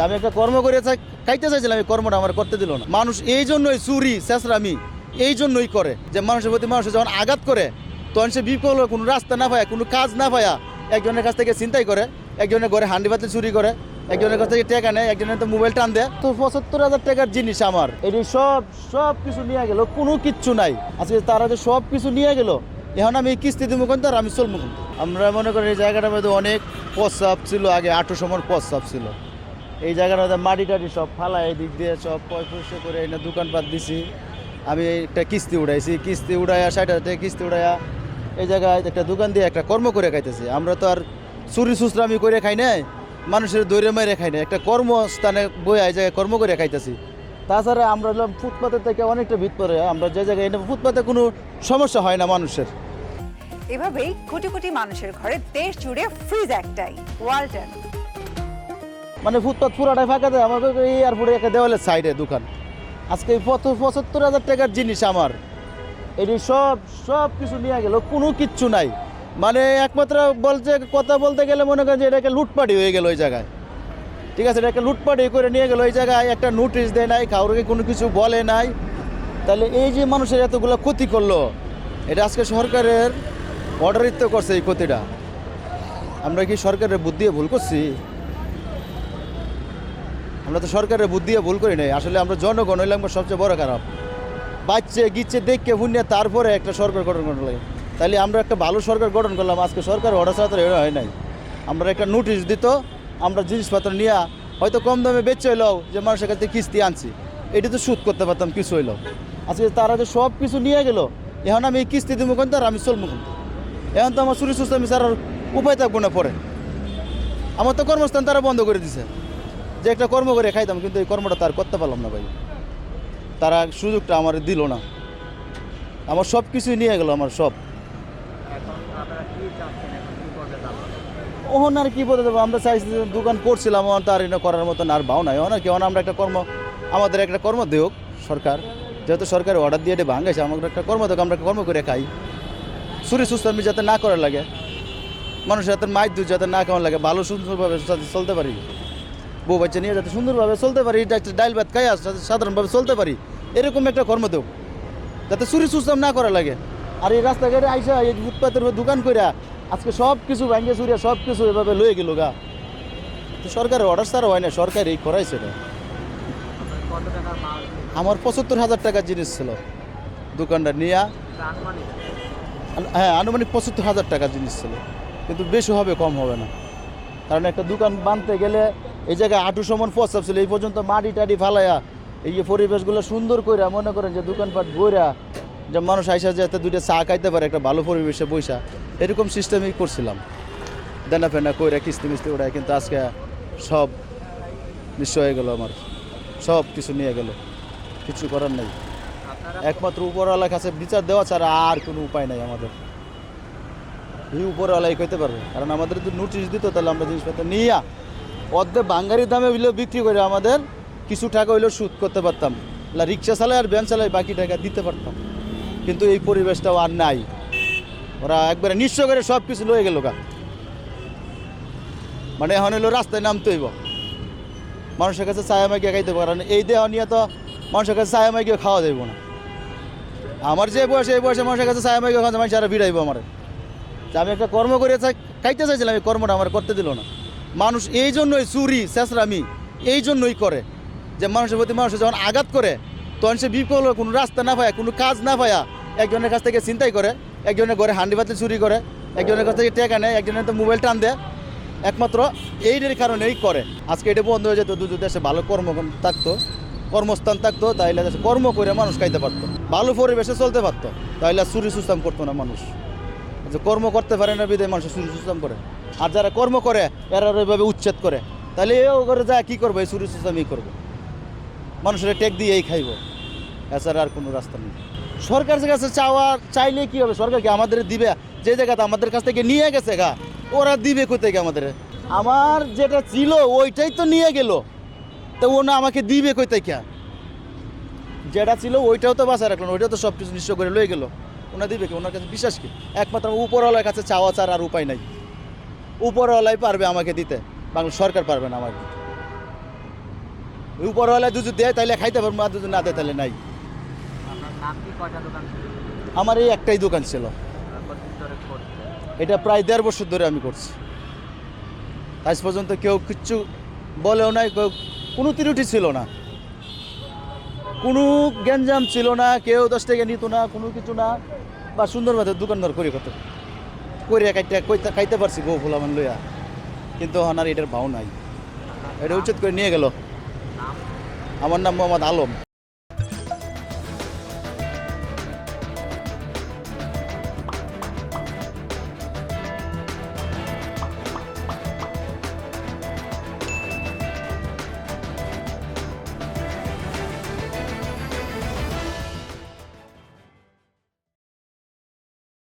আমি একটা কর্ম করে খাইতে চাইছিলাম, এই কর্মটা আমার করতে দিল না। মানুষ এই জন্যই চুরি চেঁচড়ামি এই জন্যই করে যে মানুষের প্রতি মানুষ যখন আঘাত করে তখন সে বিকল্প কোনো রাস্তা না পায়া, কোনো কাজ না পায়া একজনের কাছ থেকে চিন্তাই করে, একজনের ঘরে হান্ডি পাতিল চুরি করে, একজনের কাছ থেকে টাকা নেয়, একজনের তো মোবাইল টান দেয়। তো ৭৫,০০০ টাকার জিনিস আমার এটি সব কিছু নিয়ে গেল, কোনো কিচ্ছু নাই। আজকে তারা যে সব কিছু নিয়ে গেল, এখন আমি কিস্তি দিব কোন আর আমি চলবো কোন। আমরা মনে করি এই জায়গাটার মধ্যে অনেক প্রস্রাব ছিল, আগে ৮ সময় প্রস্রাব ছিল। এই জায়গাটার মধ্যে মাটি টাটি সব ফালায়, এই দিক দিয়ে সব পরিষ্কার করে এনে দোকানপাট দিছি। আমি একটা কিস্তি উড়াইছি, কিস্তি উড়াইয়া ৬০,০০০ টাকা কিস্তি উড়াইয়া এই জায়গায় একটা দোকান দিয়ে একটা কর্ম করে খাইতেছি। আমরা তো আর চুরি সুসরামি করে খাই নাই, মানুষের দৈরে মেরে খাই না, একটা কর্মস্থানে বইয়া এই জায়গায় কর্ম করে খাইতেছি। তাছাড়া আমরা ফুটপাতের থেকে অনেকটা ভিতরে, আমরা যে জায়গায় এনে ফুটপাতে কোনো সমস্যা হয় না মানুষের। এভাবেই কোটি কোটি মানুষের ঘরে দেশ জুড়ে ফ্রিজ একটাই, ওয়ালটন। মানে ফুটপাত পুরাটাই ফাঁকা দেয়, আমাকে এয়ারপোর্টে একটা দেওয়ালের সাইডে দোকান। আজকে এই ৭৫,০০০ টাকার জিনিস আমার এটি সব কিছু নিয়ে গেল, কোনো কিচ্ছু নাই। মানে একমাত্র কথা বলতে গেলে মনে করেন যে এটাকে লুটপাটি হয়ে গেল ওই জায়গায়। ঠিক আছে, এটাকে লুটপাটি করে নিয়ে গেল ওই জায়গায়, একটা নোটিশ দেয় নাই, কাউকে কোনো কিছু বলে নাই। তাহলে এই যে মানুষের এতগুলো ক্ষতি করলো, এটা আজকে সরকারের অর্ডারিত্ব করছে এই ক্ষতিটা। আমরা কি সরকারের বুদ্ধি দিয়ে ভুল করছি? আমরা তো সরকারের বুদ্ধি দিয়ে ভুল করি নাই, আসলে আমরা জনগণ হইলাম সবচেয়ে বড় খারাপ। বাচ্চে গিচ্ছে দেখকে ভুনিয়া তারপরে একটা সরকার গঠন করতে লাগে। তাহলে আমরা একটা ভালো সরকার গঠন করলাম, আজকে সরকার অর্ডার ছাড়া তো হয় নাই। আমরা একটা নোটিশ দিত, আমরা জিনিসপত্র নিয়ে হয়তো কম দামে বেচে হইলেও যে মানুষের কাছে কিস্তি আনছি, এটি তো সুদ করতে পারতাম, কিছু হইলো। আজকে তারা যে সব কিছু নিয়ে গেল, এখন আমি কিস্তি দিব কোন আর আমি চলবো কোন। এখন তো আমার চুরি সুস্তামি ছাড়ার উপায় থাকবো না। পরে আমার তো কর্মস্থান তারা বন্ধ করে দিছে, যে একটা কর্ম করে খাইতাম, কিন্তু এই কর্মটা তার করতে পারলাম না ভাই। তারা সুযোগটা আমার দিল না, আমার সব কিছুই নিয়ে গেল, আমার সব। ওহন আর কি বলতে দেবো, আমরা চাইছি দোকান করছিলাম, তার এটা করার মতন আর ভাও নাই। ওনার কি আমরা একটা কর্ম, আমাদের একটা কর্ম দেওক সরকার, যেহেতু সরকার অর্ডার দিয়ে এটা ভাঙাইছে, আমাদের একটা কর্ম দেওক, আমরা একটা কর্ম করে খাই। চুরি সুস্তামি যাতে না করার লাগে, মানুষের যাতে মাইর দুধ যাতে না কেমন লাগে, ভালো সুন্দরভাবে চলতে পারি, বউ বাচ্চা নিয়ে যাতে সুন্দরভাবে চলতে পারি, ডাইল ভাত খাই সাধারণভাবে চলতে পারি, এরকম একটা কর্ম দেব, যাতে চুরি সুস্তাম না করা লাগে। আর এই রাস্তাঘাটে আইসা এই ফুটপাতের দোকান করে আজকে সব কিছু ভাঙ্গে চুরিয়া সব কিছু এভাবে লয়ে গেল গা। তো সরকারের অর্ডার ছাড়া হয় না, সরকার এই করাইছে না। আমার ৭৫,০০০ টাকার জিনিস ছিল দোকানটা নিয়ে, হ্যাঁ আনুমানিক ৭৫,০০০ টাকার জিনিস ছিল, কিন্তু বেশি হবে কম হবে না। কারণ একটা দোকান বানতে গেলে এই জায়গায় ৮ সমান প্রস্তাব ছিল, এই পর্যন্ত মাটি টাটি ফালাইয়া এই যে পরিবেশগুলো সুন্দর করে মনে করেন যে দোকানপাট বইরা যে মানুষ আইসা যাতে দুইটা চা খাইতে পারে একটা ভালো পরিবেশে বইসা, এরকম সিস্টেমই করছিলাম। দেনা ফেনা কইরা কিস্তি মিস্তি ওড়ায়, কিন্তু আজকে সব নিঃস্ব হয়ে গেল, আমার সব কিছু নিয়ে গেল, কিছু করার নেই। একমাত্র উপরওয়ালার কাছে বিচার দেওয়া ছাড়া আর কোনো উপায় নাই আমাদের। এই উপরওয়ালাই কইতে পারবে, কারণ আমাদের যদি নোটিশ দিত তাহলে আমরা জিনিসপত্র নিয়ে অর্ধেক বাঙ্গারি দামে হইলেও বিক্রি করে আমাদের কিছু টাকা হইলেও সুদ করতে পারতাম, রিক্সা চালায় আর ভ্যান চালায় বাকি টাকা দিতে পারতাম। কিন্তু এই পরিবেশটাও আর নাই, ওরা একবারে নিঃস্ব করে সব কিছু লয়ে গেল গা। মানে এখন হইলো রাস্তায় নামতে হইব, মানুষের কাছে ছায়া মাইকিয়ে খাইতে পারে না। এই দেহ নিয়ে তো মানুষের কাছে ছায়া মাইকিয়ে খাওয়া যাইব না। আমার যে বয়সে এই বয়সে মানুষের কাছে ছায়া মাইকিয়ে খাওয়া মানুষ আরো ভিড়াইব আমার। আমি একটা কর্ম করে খাইতে চাইছিলাম, এই কর্মটা আমার করতে দিল না। মানুষ এই জন্যই চুরি চেঁচড়ামি এই জন্যই করে যে মানুষের প্রতি মানুষ যখন আঘাত করে তখন সে বিকল্প কোনো রাস্তা না পায়া, কোনো কাজ না পায়া একজনের কাছ থেকে চিন্তাই করে, একজনের ঘরে হান্ডি পাতিল চুরি করে, একজনের কাছ থেকে টাকা নেয়, একজনের তো মোবাইল টান দেয়। একমাত্র এইটার কারণেই করে। আজকে এটা বন্ধ হয়ে যেত, দুটো দেশে ভালো কর্ম থাকতো, কর্মস্থান থাকতো, তাইলে কর্ম করে মানুষ খাইতে পারতো, ভালো পরিবেশে চলতে পারতো, তাইলে চুরি সুস্তাম করতো না মানুষ। যে কর্ম করতে পারে না বিধায় মানুষ চুরি সুস্তাম করে, আর যারা কর্ম করে এরা ওইভাবে উচ্ছেদ করে, তাহলে এও করে যা কী করবো, এই চুরি সুস্তামই করবো, মানুষের টেক দিয়েই খাইব, এছাড়া আর কোনো রাস্তা নেই। সরকারের কাছে চাইলে কি হবে, সরকার কি আমাদের দিবে? যে জায়গাতে আমাদের কাছ থেকে নিয়ে গেছে গা, ওরা দিবে কোথায় আমাদের? আমার যেটা ছিল ওইটাই তো নিয়ে গেল, তো ও না আমাকে দিবে কোথায়? যেটা ছিল ওইটাও তো বাঁচা রাখলো না, ওইটাও তো সব কিছু নিঃস্ব করে লয়ে গেল, ওনা দিবে কি? ওনার কাছে বিশ্বাস কি? একমাত্র উপরওয়ালার কাছে চাওয়া ছাড়া আর উপায় নাই। উপরওয়ালাই পারবে আমাকে দিতে, বাংলা সরকার পারবে না আমাকে দিতে। উপরওয়ালা দুজু দেয় তাইলে খাইতে পারবো, আর দুজু না দেয় তাহলে নাই। আপনার নাম কি, কয়টা দোকান ছিল? আমার এই একটাই দোকান ছিল, কতদিন ধরে করছেন? এটা প্রায় 1.5 বছর ধরে আমি করছি। আজ পর্যন্ত কেউ কিচ্ছু বলেও নাই, কোনো ত্রুটি ছিল না, কোনো গ্যাঞ্জাম ছিল না, কেউ 10 টাকা নিত না, কোনো কিছু না। বা সুন্দরভাবে দোকানদার করি কত করে খাইতে পারছি বউ ফুলামান লইয়া, কিন্তু হনার এটার ভাও নাই, এটা উচিত করে নিয়ে গেল। নাম? আমার নাম মোহাম্মদ আলম।